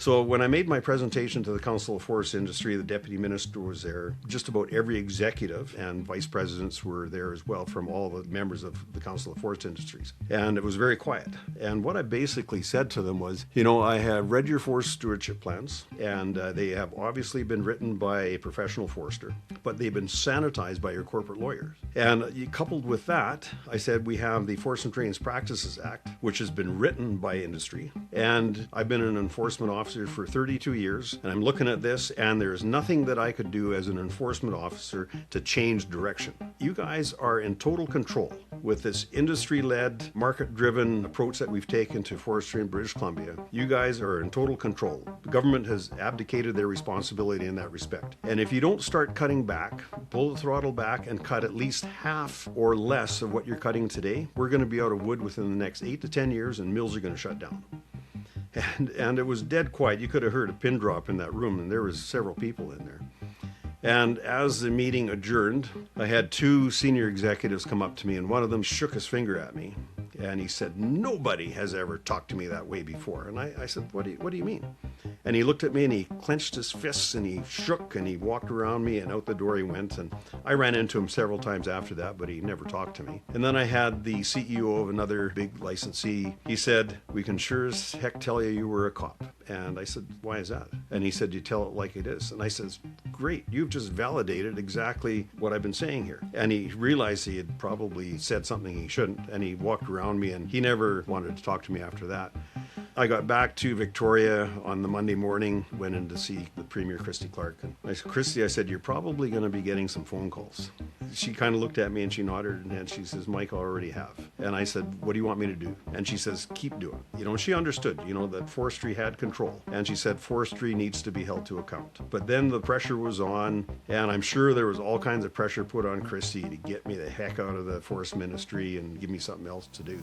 So when I made my presentation to the Council of Forest Industry, the Deputy Minister was there. Just about every executive and vice presidents were there as well from all the members of the Council of Forest Industries. And it was very quiet. And what I basically said to them was, I have read your forest stewardship plans, and they have obviously been written by a professional forester, but they've been sanitized by your corporate lawyers. And coupled with that, I said we have the Forest and Drainage Practices Act, which has been written by industry. And I've been an enforcement officer for 32 years, and I'm looking at this, and there's nothing that I could do as an enforcement officer to change direction. You guys are in total control with this industry-led, market-driven approach that we've taken to forestry in British Columbia. You guys are in total control. The government has abdicated their responsibility in that respect. And if you don't start cutting back, pull the throttle back and cut at least half or less of what you're cutting today, we're going to be out of wood within the next 8 to 10 years, and mills are going to shut down. And it was dead quiet. You could have heard a pin drop in that room, and there was several people in there. And as the meeting adjourned, I had 2 senior executives come up to me, and one of them shook his finger at me, and he said, "Nobody has ever talked to me that way before." And I said, what do you mean? And he looked at me and he clenched his fists and he shook and he walked around me, and out the door he went. And I ran into him several times after that, but he never talked to me. And then I had the CEO of another big licensee. He said, "We can sure as heck tell you were a cop." And I said, "Why is that?" And he said, "You tell it like it is." And I said, "Great, you've just validated exactly what I've been saying here." And he realized he had probably said something he shouldn't, and he walked around me, and he never wanted to talk to me after that. I got back to Victoria on the Monday morning, went in to see the Premier, Christy Clark. And I said, "Christy," I said, "you're probably going to be getting some phone calls." She kind of looked at me and she nodded, and she says, "Mike, I already have." And I said, "What do you want me to do?" And she says, "Keep doing it." She understood, that forestry had control. And she said, forestry needs to be held to account. But then the pressure was on, and I'm sure there was all kinds of pressure put on Christy to get me the heck out of the forest ministry and give me something else to do.